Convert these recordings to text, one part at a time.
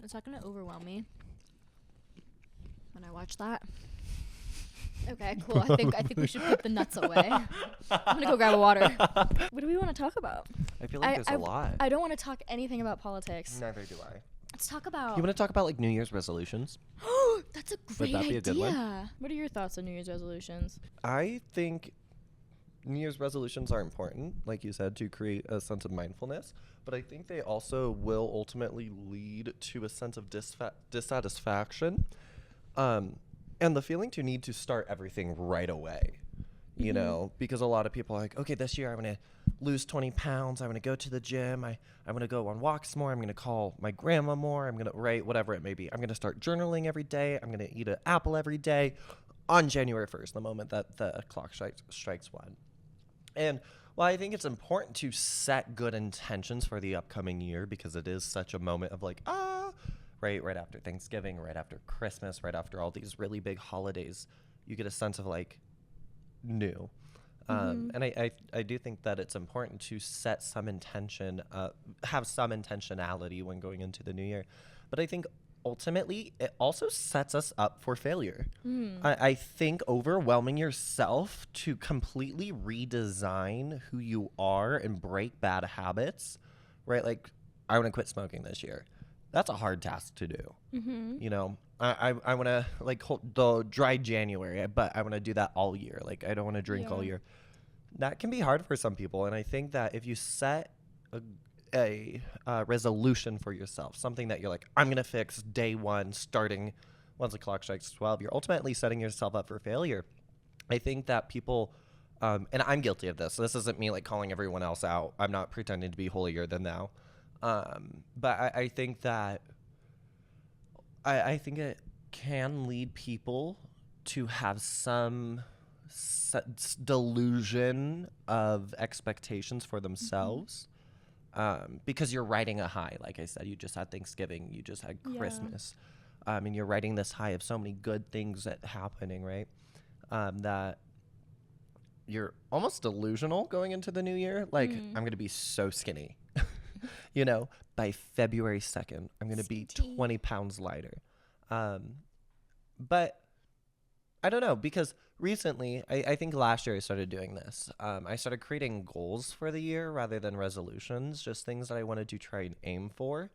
It's not gonna overwhelm me when I watch that. Okay, cool. I think we should put the nuts away. I'm gonna go grab a water. What do we want to talk about? I feel like there's a lot. I don't want to talk anything about politics. Neither do I. Let's talk about. You want to talk about like New Year's resolutions? That's a great that be idea. a good one? What are your thoughts on New Year's resolutions? I think New Year's resolutions are important, like you said, to create a sense of mindfulness. But I think they also will ultimately lead to a sense of dissatisfaction. And the feeling to need to start everything right away, you know, because a lot of people are like, okay, this year I'm going to lose 20 pounds. I'm going to go to the gym. I'm going to go on walks more. I'm going to call my grandma more. I'm going to write whatever it may be. I'm going to start journaling every day. I'm going to eat an apple every day on January 1st, the moment that the clock strikes 1. And while I think it's important to set good intentions for the upcoming year, because it is such a moment of like, right after Thanksgiving, right after Christmas, right after all these really big holidays, you get a sense of like new. And I do think that it's important to set some intention, have some intentionality when going into the new year. But I think ultimately it also sets us up for failure. I think overwhelming yourself to completely redesign who you are and break bad habits, right? Like, I want to quit smoking this year. That's a hard task to do. You know, I want to like hold the dry January, but I want to do that all year. Like, I don't want to drink all year. That can be hard for some people. And I think that if you set a resolution for yourself, something that you're like, I'm going to fix day one, starting once the clock strikes 12, you're ultimately setting yourself up for failure. I think that people, and I'm guilty of this. So this isn't me like calling everyone else out. I'm not pretending to be holier than thou. But I think that I think it can lead people to have some delusion of expectations for themselves, because you're riding a high. Like I said, you just had Thanksgiving, you just had Christmas, and you're riding this high of so many good things that happening, right? That you're almost delusional going into the new year. Like, I'm going to be so skinny. You know, by February 2nd, I'm going to be 20 pounds lighter. But I don't know, because recently, I think last year I started doing this. I started creating goals for the year rather than resolutions, just things that I wanted to try and aim for.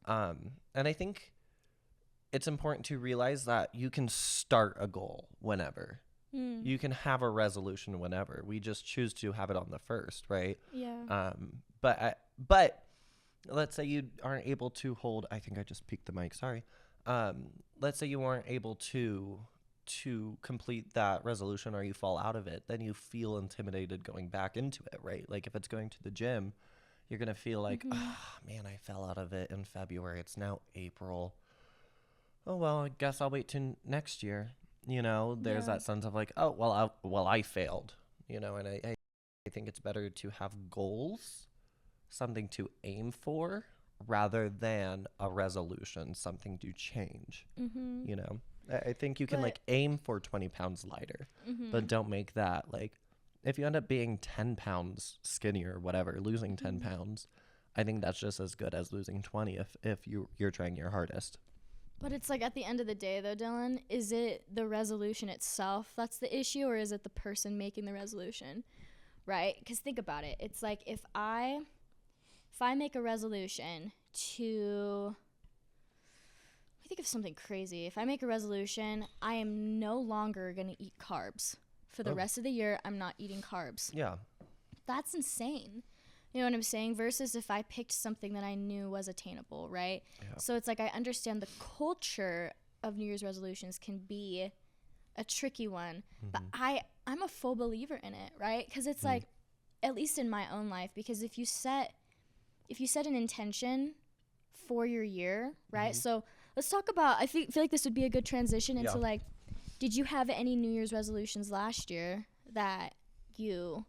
And I think it's important to realize that you can start a goal whenever. You can have a resolution whenever. We just choose to have it on the 1st, right? Yeah. But let's say you aren't able to hold. I think I just peeked the mic. Sorry. Let's say you aren't able to complete that resolution, or you fall out of it. Then you feel intimidated going back into it, right? Like if it's going to the gym, you're gonna feel like, oh man, I fell out of it in February. It's now April. Oh well, I guess I'll wait till next year. You know, there's that sense of like, oh well, I failed. You know, and I think it's better to have goals, something to aim for, rather than a resolution, something to change. You know, I think you can like aim for 20 pounds lighter, but don't make that like, if you end up being 10 pounds skinnier, whatever, losing 10 pounds, I think that's just as good as losing 20 if you're trying your hardest. But it's like, at the end of the day, though, Dylan, is it the resolution itself that's the issue, or is it the person making the resolution, right? Because think about it. It's like, if I make a resolution to, I think of something crazy. If I make a resolution, I am no longer going to eat carbs. For the rest of the year, I'm not eating carbs. Yeah. That's insane. You know what I'm saying? Versus if I picked something that I knew was attainable, right? Yeah. So it's like, I understand the culture of New Year's resolutions can be a tricky one, but I'm a full believer in it, right? Because it's like, at least in my own life, because if you set an intention for your year, right? So let's talk about, I feel like this would be a good transition into like, did you have any New Year's resolutions last year that you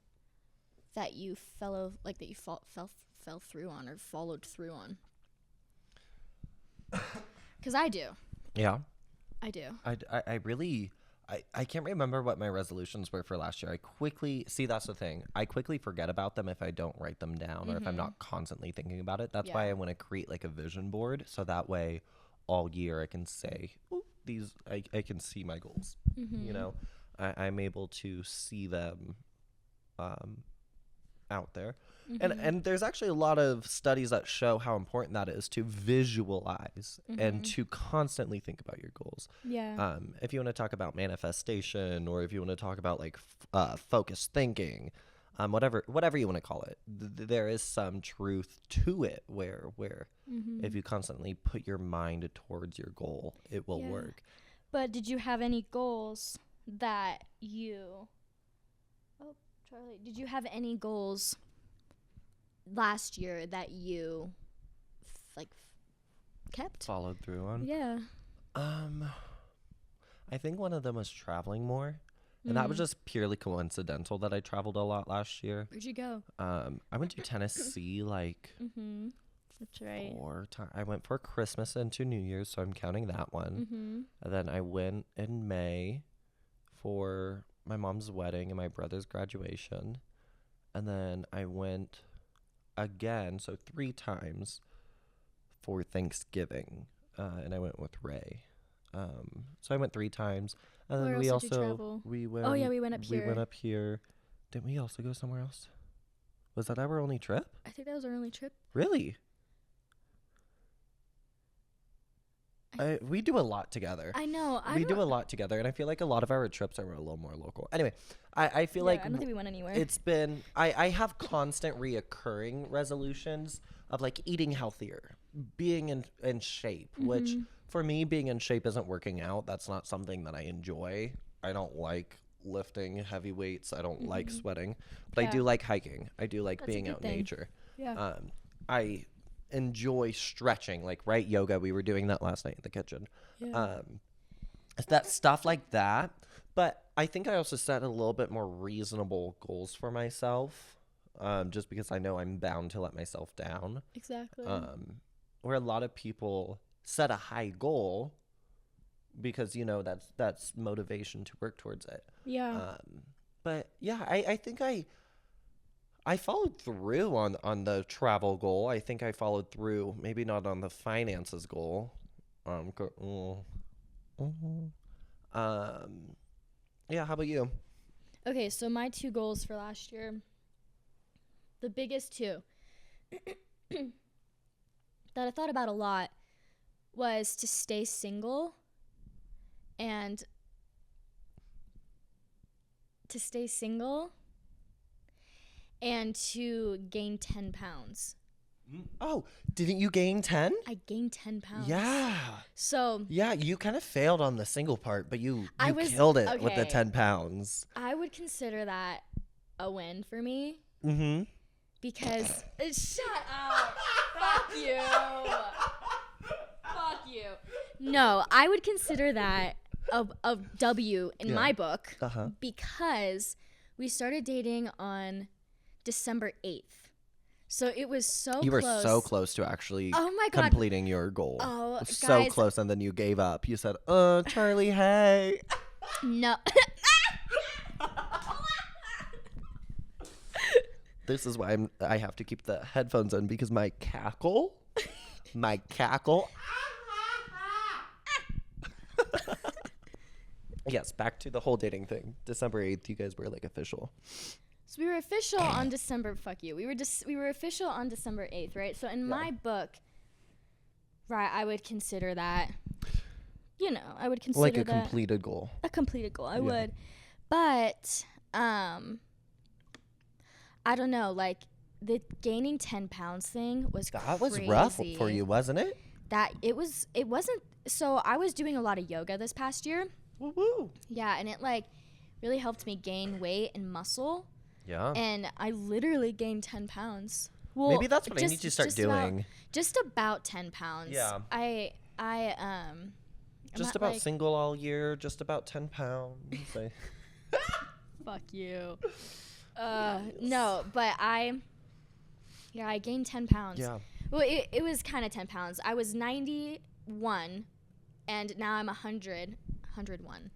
fell through on, or followed through on? Because I do. Yeah. I do. I really, I can't remember what my resolutions were for last year. That's the thing. I quickly forget about them if I don't write them down, or if I'm not constantly thinking about it. That's why I want to create like a vision board, so that way all year, I can say, "Ooh, these, I can see my goals. Mm-hmm. You know, I'm able to see them out there. Mm-hmm. And there's actually a lot of studies that show how important that is to visualize and to constantly think about your goals. Yeah. If you want to talk about manifestation, or if you want to talk about like focused thinking, whatever you want to call it, there is some truth to it where if you constantly put your mind towards your goal, it will work. But did you have any goals that you... Oh, Charlie. Did you have any goals last year that you kept? Followed through on? Yeah. I think one of them was traveling more. And that was just purely coincidental that I traveled a lot last year. Where'd you go? I went to Tennessee That's right. 4 times. I went for Christmas and to New Year's, so I'm counting that one. And then I went in May for my mom's wedding and my brother's graduation. And then I went again, so 3 times for Thanksgiving. And I went with Ray. So I went 3 times. And Where then we else did you also travel? we went we went up here. We went up here. Didn't we also go somewhere else? Was that our only trip? I think that was our only trip. Really? We do a lot together. I know. We do a lot together, and I feel like a lot of our trips are a little more local. Anyway, I feel like I don't think we went anywhere. it's been I have constant reoccurring resolutions of like eating healthier, being in shape, which for me, being in shape isn't working out. That's not something that I enjoy. I don't like lifting heavy weights. I don't like sweating, but I do like hiking. I do like being out in nature. Yeah. I enjoy stretching, like yoga. We were doing that last night in the kitchen. Yeah. That stuff like that. But I think I also set a little bit more reasonable goals for myself, just because I know I'm bound to let myself down. Exactly. Where a lot of people set a high goal because that's motivation to work towards it. Yeah. But yeah, I think I followed through on the travel goal. I think I followed through, maybe not on the finances goal. Yeah, how about you? Okay, so my 2 goals for last year, the biggest 2 that I thought about a lot was to stay single and to gain 10 pounds. Oh, didn't you gain 10? I gained 10 pounds. Yeah. So. Yeah, you kind of failed on the single part, but you killed it with the 10 pounds. I would consider that a win for me. Mm-hmm. Because. Shut up. Fuck you. Fuck you. No, I would consider that a W in my book. Because we started dating on December 8th. So it was so close. You were so close to actually completing your goal. Oh, so guys. close, and then you gave up. You said, Charlie, hey. No. This is why I have to keep the headphones in, because my cackle. Yes, back to the whole dating thing. December 8th, you guys were like official. So we were official on December. Fuck you. We were official on December 8th, right? So in my book, right, I would consider that. I would consider like a that completed goal. A completed goal. I would, but I don't know. Like the gaining 10 pounds thing was that crazy. was rough for you, wasn't it? It wasn't. So I was doing a lot of yoga this past year. Woo woo. Yeah, and it like really helped me gain weight and muscle. Yeah. And I literally gained 10 pounds. Well, maybe that's what I need to start doing. Just about 10 pounds. Yeah. Just about single all year, just about 10 pounds. Fuck you. No, but I gained 10 pounds. Yeah. Well, it was kind of 10 pounds. I was 91, and now I'm 101.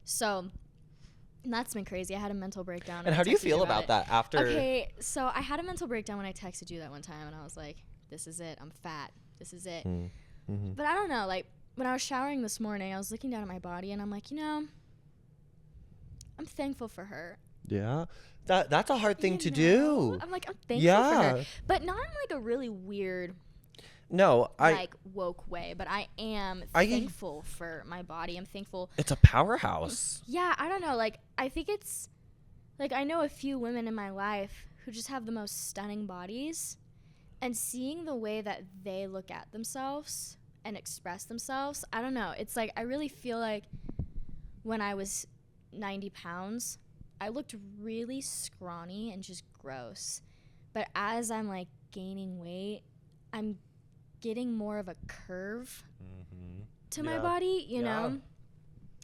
So that's been crazy. I had a mental breakdown. And how do you feel about that after? Okay, so I had a mental breakdown when I texted you that one time, and I was like, this is it. I'm fat. This is it. But I don't know, like, when I was showering this morning, I was looking down at my body, and I'm like, I'm thankful for her. Yeah. That's a hard thing to do. I'm like, I'm thankful for her. But not in, like, a really weird, no, like, woke way. But I am thankful for my body. I'm thankful. It's a powerhouse. Yeah, I don't know. Like, I think it's, like, I know a few women in my life who just have the most stunning bodies. And seeing the way that they look at themselves and express themselves, I don't know. It's like, I really feel like when I was 90 pounds, I looked really scrawny and just gross. But as I'm, like, gaining weight, I'm getting more of a curve to my body, you know?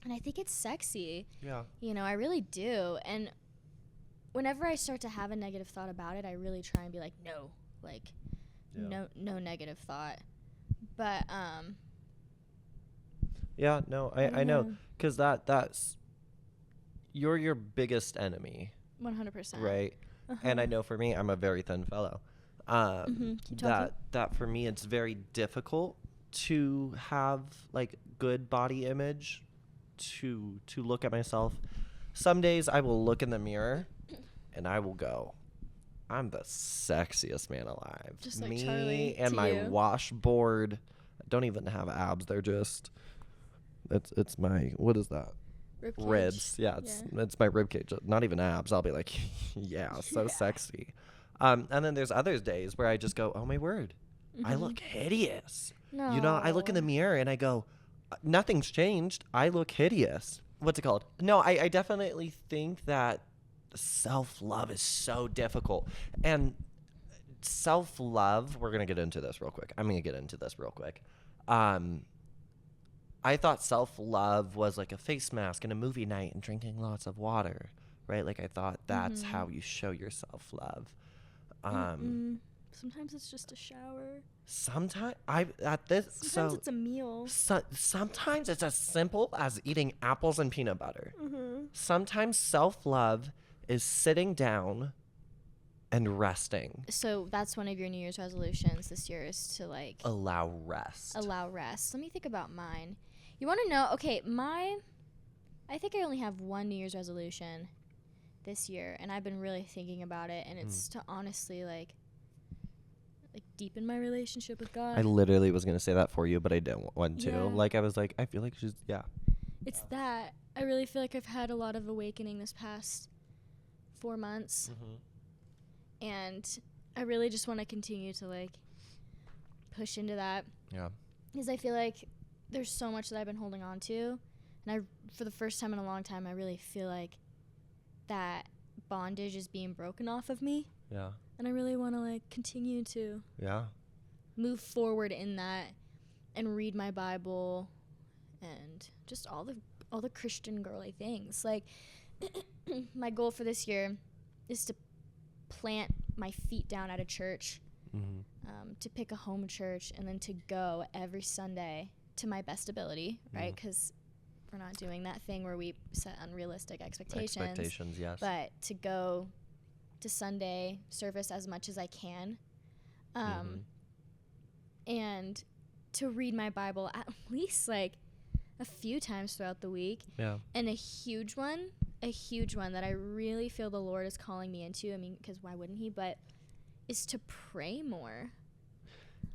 And I think it's sexy. Yeah. You know, I really do. And whenever I start to have a negative thought about it, I really try and be like, no. Like, no negative thought. But, yeah, no, I know. Because that's, you're your biggest enemy. 100%. Right? And I know for me, I'm a very thin fellow. That for me, it's very difficult to have, like, good body image, to look at myself. Some days I will look in the mirror and I will go, I'm the sexiest man alive. Just like me Charlie and to my you. washboard don't even have abs. They're just, it's my, what is that? Ribs. Yeah, it's my rib cage. Not even abs. I'll be like, yeah, so sexy. And then there's other days where I just go, oh my word, I look hideous. No. You know, I look in the mirror and I go, nothing's changed. I look hideous. What's it called? No, I definitely think that self-love is so difficult. And self-love, we're going to get into this real quick. I'm going to get into this real quick. I thought self-love was like a face mask and a movie night and drinking lots of water, right? Like, I thought that's how you show your self-love. Sometimes it's just a shower. Sometimes it's a meal. Sometimes it's as simple as eating apples and peanut butter. Sometimes self-love is sitting down and resting. So that's one of your New Year's resolutions this year, is to, like, allow rest. Let me think about mine. You want to know? Okay, I think I only have one New Year's resolution this year, and I've been really thinking about it, and it's to honestly, like deepen my relationship with God. I literally was going to say that for you, but I didn't want to. Yeah. Like, I was like, I feel like she's, It's that. I really feel like I've had a lot of awakening this past 4 months. And I really just want to continue to, like, push into that. Yeah. Because I feel like there's so much that I've been holding on to. And for the first time in a long time, I really feel like that bondage is being broken off of me. Yeah. And I really want to, like, continue to move forward in that and read my Bible and just all the Christian girly things. Like, my goal for this year is to plant my feet down at a church, to pick a home church, and then to go every Sunday to my best ability, right? Because we're not doing that thing where we set unrealistic expectations. Yes. But to go to Sunday service as much as I can, and to read my Bible at least, like, a few times throughout the week. Yeah. And a huge one that I really feel the Lord is calling me into, I mean, because why wouldn't he, but is to pray more.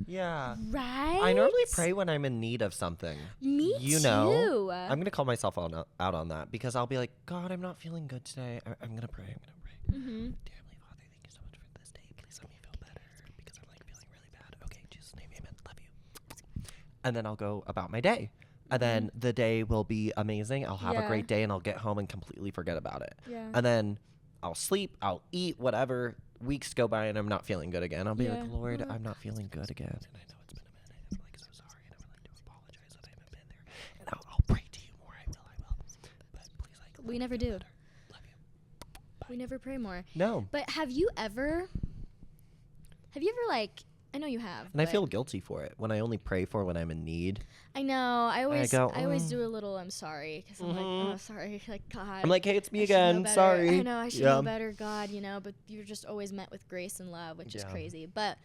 Yeah. Right? I normally pray when I'm in need of something. Me you too. know, I'm going to call myself out on that, because I'll be like, God, I'm not feeling good today. I'm going to pray. Dear Heavenly Father, thank you so much for this day. Please let me feel better, because I'm, like, feeling really bad. Okay, in Jesus' name, amen. Love you. And then I'll go about my day. And then the day will be amazing. I'll have a great day, and I'll get home and completely forget about it. Yeah. And then I'll sleep, I'll eat, whatever. Weeks go by, and I'm not feeling good again. I'll be like, Lord, I'm not feeling good again. And I know it's been a minute. I'm, like, so sorry, and I would like to apologize that I haven't been there. And I'll pray to you more. I will. But please, like, We never do. Love you. Bye. We never pray more. No. But have you ever, like, I know you have. And I feel guilty for it when I only pray for when I'm in need. I know. I always do a little, I'm sorry. Because I'm like, oh, sorry. Like, God. I'm like, hey, it's me I should know again. better. Sorry. I know. I should know better, God, you know. But you're just always met with grace and love, which is crazy. But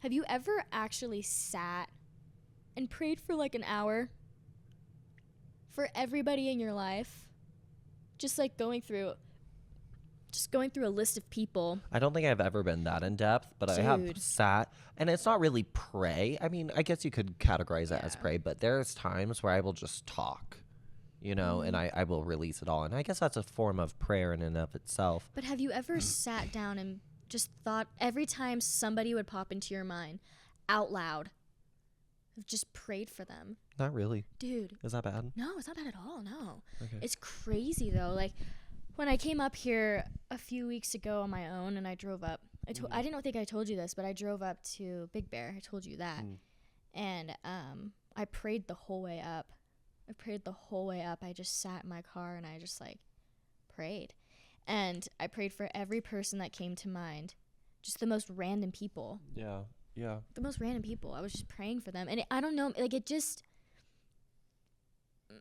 have Have you ever actually sat and prayed for like an hour for everybody in your life? Just like going through a list of people. I don't think I've ever been that in depth, but I have Dude. sat, and it's not really pray. I mean, I guess you could categorize it as Yeah. pray, but there's times where I will just talk, and I will release it all. And I guess that's a form of prayer in and of itself. But have you ever sat down and just thought every time somebody would pop into your mind out loud, have just prayed for them? Not really. Dude. Is that bad? No, it's not bad at all. No. Okay. It's crazy though. Like when I came up here a few weeks ago on my own and I drove up, I didn't think I told you this, but I drove up to Big Bear. I told you that. And I prayed the whole way up. I just sat in my car and I just like prayed. And I prayed for every person that came to mind. Just the most random people. Yeah. Yeah. The most random people. I was just praying for them. And I don't know, like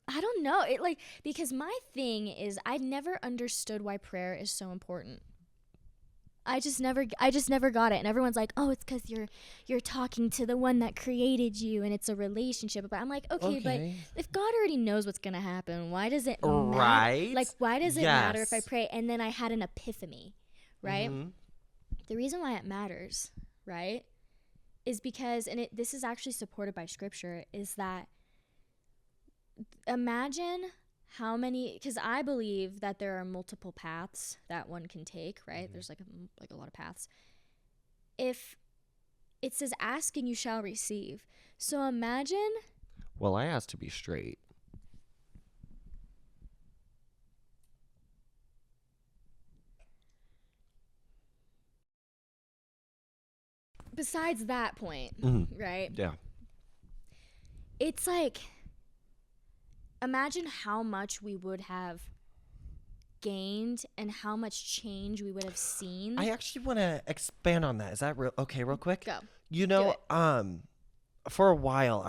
I don't know. It like, because my thing is I never understood why prayer is so important. I just never got it. And everyone's like, "Oh, it's cuz you're talking to the one that created you and it's a relationship." But I'm like, "Okay, but if God already knows what's going to happen, why does it matter? Right? Like why does it matter if I Yes. pray?" And then I had an epiphany, right? Mhm. The reason why it matters, right, is because, and this is actually supported by scripture, is that imagine how many, because I believe that there are multiple paths that one can take, right? There's like a lot of paths. If it says ask and you shall receive. So imagine, Well, I asked to be straight. besides that point, right? Yeah. It's like, imagine how much we would have gained and how much change we would have seen. I actually want to expand on that. Is that okay? Real quick. Go. You Do know, it. for a while,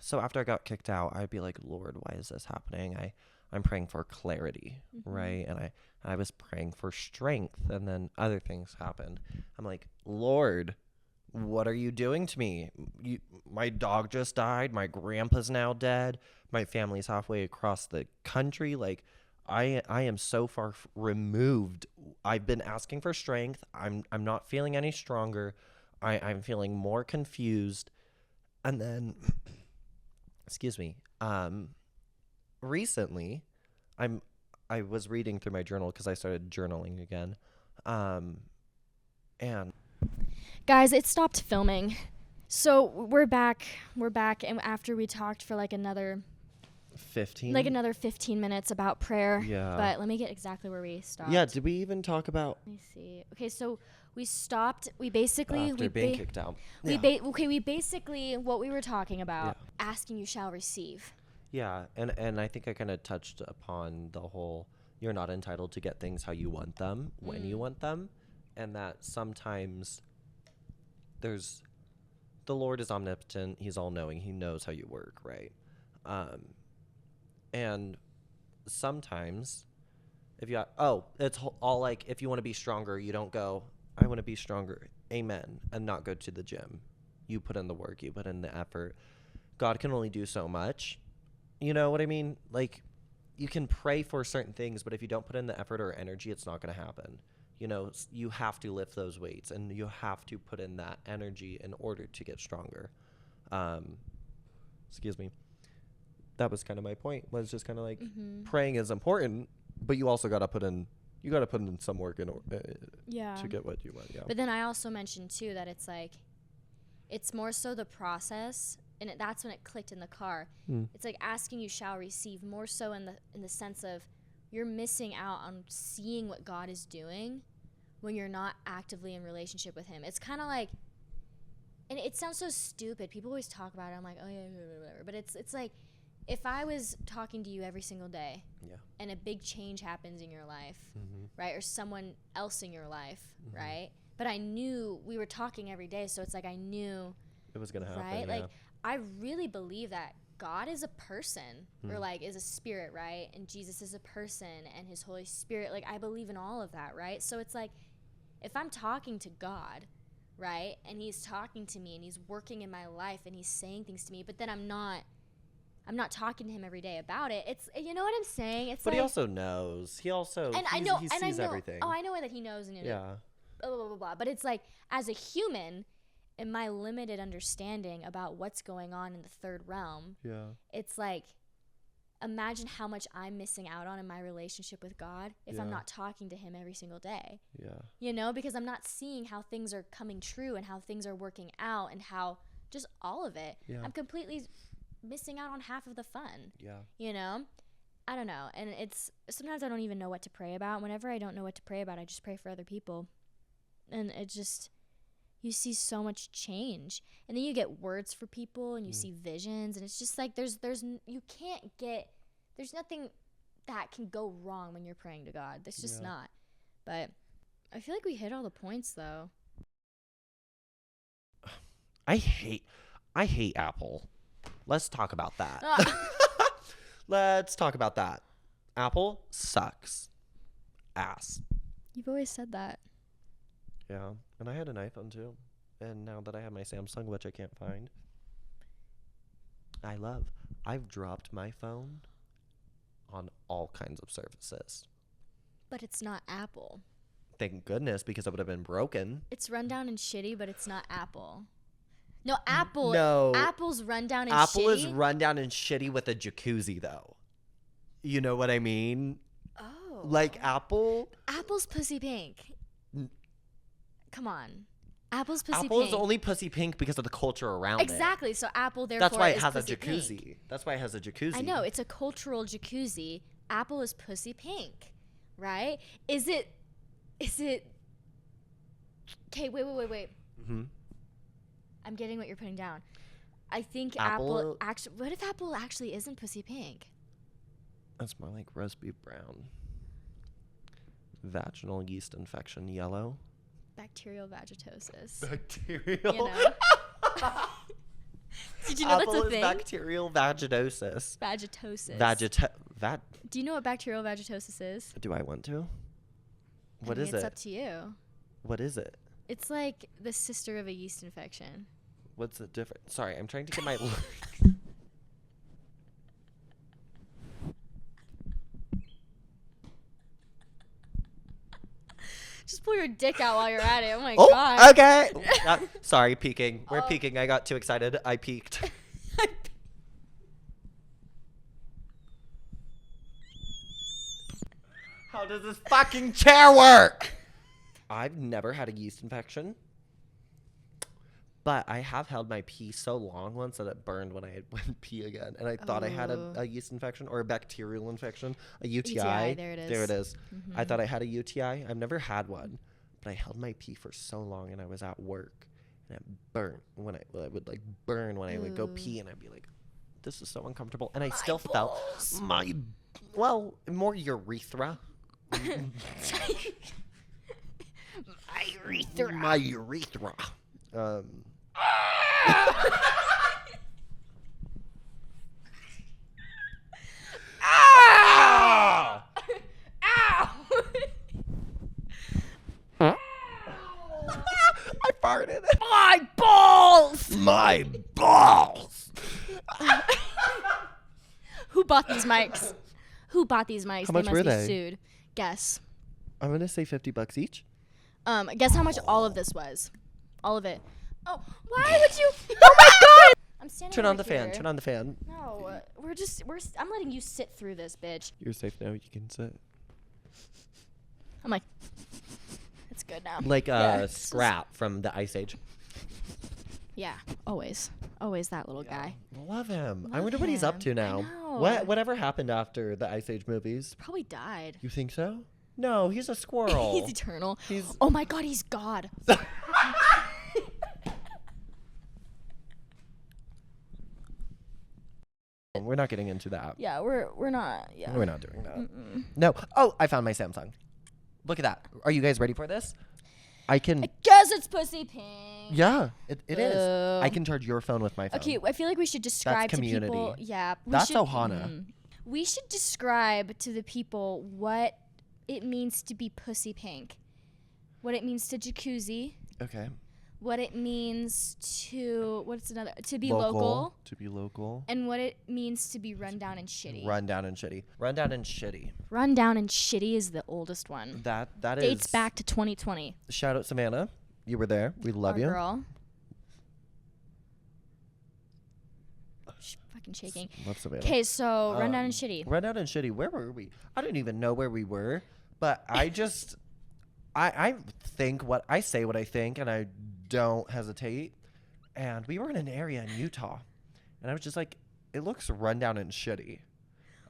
so after I got kicked out, I'd be like, Lord, why is this happening? I'm praying for clarity, right? And I was praying for strength, and then other things happened. I'm like, Lord, what are you doing to me? My dog just died. My grandpa's now dead. My family's halfway across the country. Like, I am so far removed. I've been asking for strength. I'm not feeling any stronger. I'm feeling more confused. And then, excuse me. Recently, I was reading through my journal because I started journaling again. And Guys, it stopped filming. So we're back, and after we talked for like another 15 minutes about prayer. Yeah. But let me get exactly where we stopped. Yeah, did we even talk about Let me see. Okay, so we stopped. We basically after being kicked out? we basically what we were talking about, asking you shall receive. Yeah, and I think I kind of touched upon the whole you're not entitled to get things how you want them when you want them, and that sometimes the Lord is omnipotent, he's all-knowing, he knows how you work, right? And sometimes if you it's all like, if you want to be stronger, you don't go, I want to be stronger, amen, and not go to the gym. You put in the work, you put in the effort. God can only do so much. You know what I mean? Like, you can pray for certain things, but if you don't put in the effort or energy, it's not going to happen. You know, you have to lift those weights, and you have to put in that energy in order to get stronger. Excuse me. That was kind of my point, was just kind of like, praying is important, but you also got to put in some work to get what you want. Yeah. But then I also mentioned too that it's like, it's more so the process, and that's when it clicked in the car. It's like asking you shall receive, more so in the sense of you're missing out on seeing what God is doing when you're not actively in relationship with him. It's kind of like, and it sounds so stupid. People always talk about it. I'm like, oh yeah, whatever. But it's like, if I was talking to you every single day, and a big change happens in your life, right, or someone else in your life, right, but I knew we were talking every day, so it's like I knew it was gonna happen, right? Like, I really believe that God is a person, or like is a spirit, right? And Jesus is a person, and his Holy Spirit. Like, I believe in all of that, right? So it's like, if I'm talking to God, right? And he's talking to me and he's working in my life and he's saying things to me, but then I'm not talking to him every day about it. It's, you know what I'm saying? It's But like, he also knows. He sees everything. Oh, I know that he knows and Yeah. blah, blah, blah, blah. But it's like, as a human, in my limited understanding about what's going on in the third realm, Yeah. it's like, imagine how much I'm missing out on in my relationship with God if I'm Yeah. not talking to him every single day. Yeah. You know, because I'm not seeing how things are coming true and how things are working out and how just all of it. Yeah. I'm completely missing out on half of the fun. Yeah. You know? I don't know. And it's sometimes I don't even know what to pray about. Whenever I don't know what to pray about, I just pray for other people. And it just, you see so much change. And then you get words for people and you see visions, and it's just like there's nothing that can go wrong when you're praying to God. There's just not. But I feel like we hit all the points though. I hate Apple. Let's talk about that. Let's talk about that. Apple sucks. Ass. You've always said that. Yeah. And I had an iPhone too. And now that I have my Samsung, which I can't find, I've dropped my phone on all kinds of services. But it's not Apple. Thank goodness, because it would have been broken. It's rundown and shitty, but it's not Apple. No, Apple. No. Apple's rundown and Apple shitty. is rundown and shitty with a jacuzzi, though. You know what I mean? Oh. Like Apple. Apple's pussy pink. Come on. Apple's pussy Apple pink. is only pussy pink because of the culture around it. Exactly. So Apple, therefore, That's why it is has a pussy jacuzzi. pink. That's why it has a jacuzzi. I know. It's a cultural jacuzzi. Apple is pussy pink. Right? Is it... Okay, wait. Mm-hmm. I'm getting what you're putting down. I think Apple- Apple actually... What if Apple actually isn't pussy pink? That's more like roast beef brown. Vaginal yeast infection yellow. Bacterial vagitosis. Bacterial. You know? Did you know Apple that's a is thing? bacterial vaginosis. Vagitosis. Do you know what bacterial vagitosis is? Do I want to? What I mean, is it's it? up to you. What is it? It's like the sister of a yeast infection. What's the difference? Sorry, I'm trying to get my... Just pull your dick out while you're at it. Oh my Oh, god. okay. Sorry, peeking. We're peeking. I got too excited. I peeked. How does this fucking chair work? I've never had a yeast infection, but I have held my pee so long once that it burned when I went to pee again. And I thought I had a yeast infection or a bacterial infection, a UTI. There it is. There it is. I thought I had a UTI. I've never had one, but I held my pee for so long and I was at work and it burned when it would like burn when I would go pee and I'd be like, this is so uncomfortable. And I still felt more urethra. My urethra. Ah! Ow! I farted. My balls! My balls. Who bought these mics? Who bought these mics? How much they were must they? be sued. Guess. I'm gonna say $50 each. Guess how much all of this was? All of it. Oh, why would you? Oh my god! I'm standing Turn on over the fan. here. Turn on the fan. No, I'm letting you sit through this, bitch. You're safe now. You can sit. I'm like, it's good now. Like Yeah, this is- Scrap from the Ice Age. Yeah, always that little guy. Love him. I Love wonder what he's up him. to I now. know. Whatever happened after the Ice Age movies? Probably died. You think so? No, he's a squirrel. He's eternal. He's- Oh my god, he's God. We're not getting into that. Yeah, we're not. Yeah. We're not doing that. No. Oh, I found my Samsung. Look at that. Are you guys ready for this? I can. Guess it's pussy pink. Yeah, it is. I Boo. can charge your phone with my phone. Okay, I feel like we should describe to people. community. Yeah, That's Ohana. We should describe to the people what it means to be pussy pink, what it means to jacuzzi, Okay. what it means to to be local, To be local. and what it means to be run down and shitty. Run down and shitty. Run down and shitty. Run down and shitty is the oldest one. That Dates is back to 2020. Shout out Savannah. You were there. We love Our you. girl. She's fucking shaking. Love Savannah. Okay, so run down and shitty. Run down and shitty. Where were we? I don't even know where we were, but I just I think what I say what I think, and I don't hesitate. And we were in an area in Utah, and I was just like, it looks run down and shitty.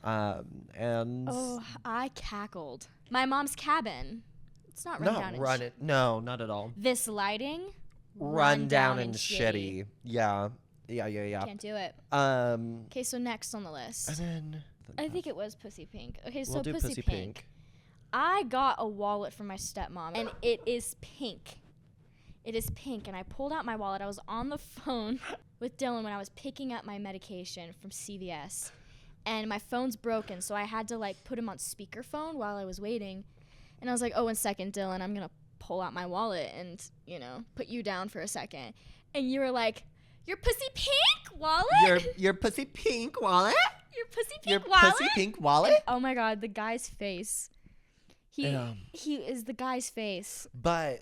And Oh, I cackled. My mom's cabin. It's not run down and shitty. No, not at all. This lighting. Run down and shitty. Yeah. Can't do it. And Okay, so next on the list. then I think it was Pussy Pink. Okay, so we'll do Pussy Pink. I got a wallet from my stepmom, and it is pink. It is pink, and I pulled out my wallet. I was on the phone with Dylan when I was picking up my medication from CVS, and my phone's broken, so I had to, like, put him on speakerphone while I was waiting. And I was like, oh, 1 second, Dylan, I'm going to pull out my wallet and, you know, put you down for a second. And you were like, your Pussy Pink wallet? Your Pussy Pink wallet? Your Pussy Your Pink wallet? Pussy Pink wallet? Oh, my God, the guy's face. He is the guy's face. But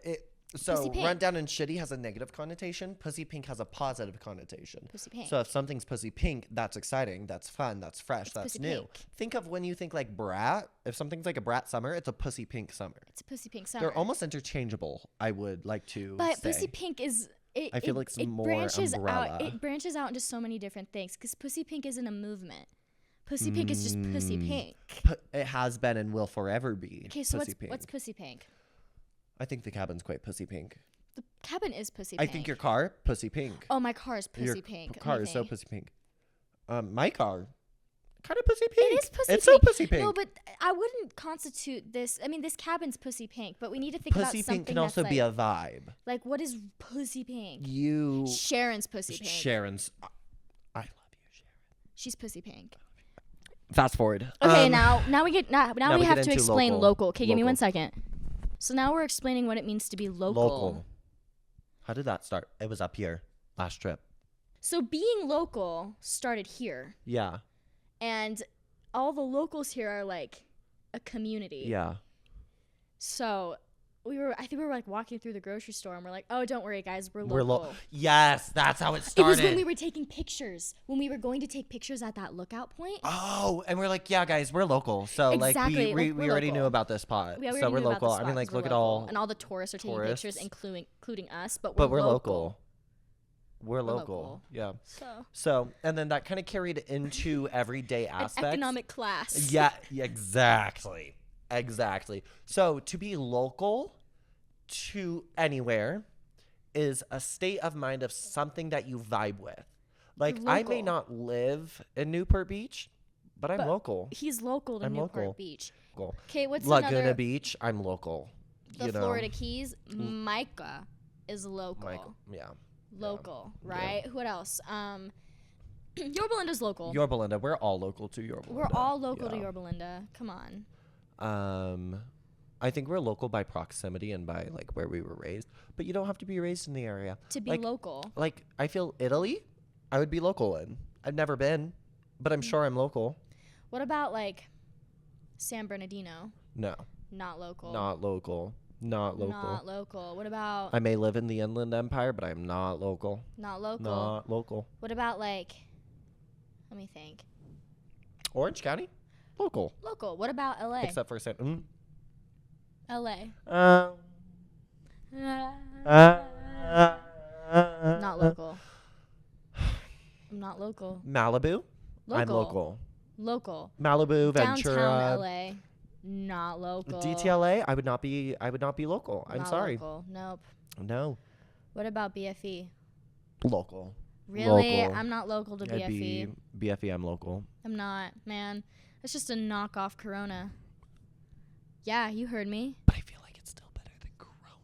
so Pussy Pink. run down and shitty has a negative connotation. Pussy Pink has a positive connotation. Pussy Pink. So if something's Pussy Pink, that's exciting, that's fun, that's fresh, It's that's Pussy new. Pink. Think of when you think like brat. If something's like a brat summer, it's a Pussy Pink summer. It's a Pussy Pink summer. They're almost interchangeable, I would like to But say. Pussy Pink is... I feel like it's more branches umbrella. out. It branches out into so many different things because Pussy Pink isn't a movement. Pussy Pink is just Pussy Pink. It has been and will forever be. Okay, so Pussy Pink. what's Pussy Pink? I think the cabin's quite Pussy Pink. The cabin is Pussy I Pink. think your car, Pussy Pink. Oh, my car is Pussy Your Pink. car is so Amazing. Pussy Pink. My car, kind of Pussy Pink. It is Pussy It's Pink. so Pussy Pink. No, but I wouldn't constitute this. I mean, this cabin's Pussy Pink, but we need to think about Pussy something Pink can that's also like, be a vibe. like, what is Pussy Pink? You, Sharon's Pussy Pink. Sharon's. I love you, Sharon. She's Pussy Pink. Fast forward. Okay, now we get now now we we have get to into explain local. local. Okay, give me Local. 1 second. So now we're explaining what it means to be local. Local. How did that start? It was up here last trip. So being local started here, Yeah. and all the locals here are like a community. Yeah. So I think we were like walking through the grocery store, and we're like, oh, don't worry, guys, we're local. We're Yes, that's how it It started. was when we were taking pictures. When we were going to take pictures at that lookout point. Oh, and we're like, yeah, guys, we're local. So Exactly, like like, we we're already local. knew about this spot. Yeah, we so already we're knew about the local. I spot mean, 'cause like we're look at local. all. And all the tourists are taking tourists. pictures, including us, but But we're we're local. local. We're local. local. Yeah. So So, and then that kind of carried into everyday an aspects. economic class. Yeah, exactly. Exactly. So, to be local to anywhere is a state of mind of something that you vibe with. Like, I may Local. not live in Newport Beach, but I'm But local. He's local to I'm Newport local. Beach. Local. Okay, what's Laguna another? Beach, I'm local. The you know, Florida Keys, Micah is local. yeah. Local, right? Who else? Yorba Linda's local. Yorba Linda, we're all local to Yorba Linda. We're all local to Yeah. Yorba Linda. Come on. I think we're local by proximity and by like where we were raised, but you don't have to be raised in the area. To be local. Like I feel Italy, I would be local in. I've never been, but I'm sure I'm local. What about like San Bernardino? No, Not local. not local. Not local. Not local. What about I may live in the Inland Empire, but I'm not local. not local? Not local. What about like let me think. Orange County, local. Local. What about LA? Except for San. LA. Not Not local. I'm not local. Malibu. Local. I'm local. Local. Malibu, Downtown Ventura, LA. Not local. DTLA. I would not be local. I'm Not sorry. Local. Nope. No. What about BFE? Local. Really? Local. I'm not local to I'd be BFE. BFE. I'm local. I'm not, man. It's just a knockoff Corona. Yeah, you heard me. But I feel like it's still better than Corona.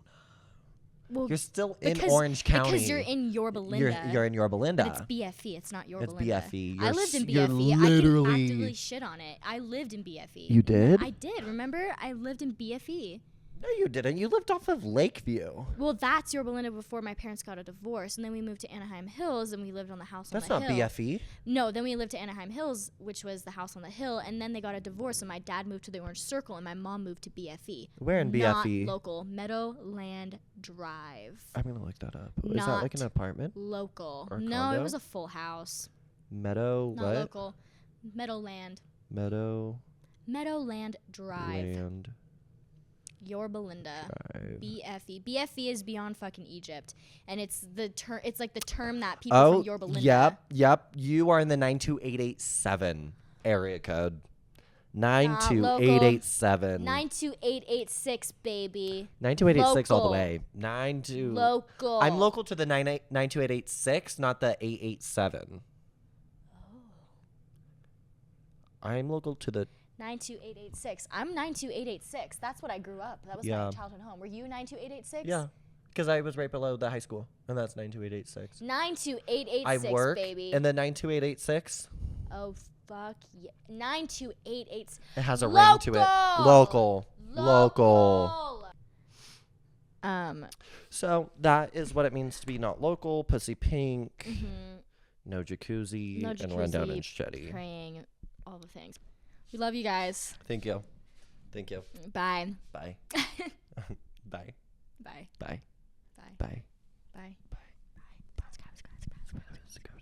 Well, You're still in because- Orange County. because you're in Yorba Linda. You're in Yorba Linda. But it's BFE. It's not Yorba It's Linda. BFE. I lived in You're BFE. I literally- can actively shit on it. I lived in BFE. You did? I did. Remember? I lived in BFE. No, you didn't. You lived off of Lakeview. Well, that's Yorba Linda before my parents got a divorce, and then we moved to Anaheim Hills, and we lived on the house That's on the not hill. BFE. No, then we lived to Anaheim Hills, which was the house on the hill, and then they got a divorce, and my dad moved to the Orange Circle, and my mom moved to BFE. Where in Not BFE? local. Meadowland Drive. I'm going to look that up. Is that Not like an apartment? Local. Or No, it condo? was a full house. Meadow Not what? local. Meadowland. Meadowland Drive. Land Yorba Linda. Drive. BFE. BFE is beyond fucking Egypt, and it's the term. It's like the term that people from Yorba Linda. Yep. You are in the 92887 area code. 92887. 92886, baby. 92886 all the Local. way. 92. Local. I'm local to the 92886, not the 887. I'm local to the 92886. I'm 92886. That's what I grew up. That was Yeah. my childhood home. Were you 92886? yeah, because I was right below the high school, and that's 92886. 92886, I work baby. in the 92886. Oh fuck yeah. 92886. It has a ring to it. Local. So that is what it means to be not local. Pussy pink. Mhm. No jacuzzi. No And run down jacuzzi, and shitty. Praying, all the things. We love you guys. Thank you. Thank you. Bye. Bye. Bye. Bye. Bye. Bye. Bye. Bye.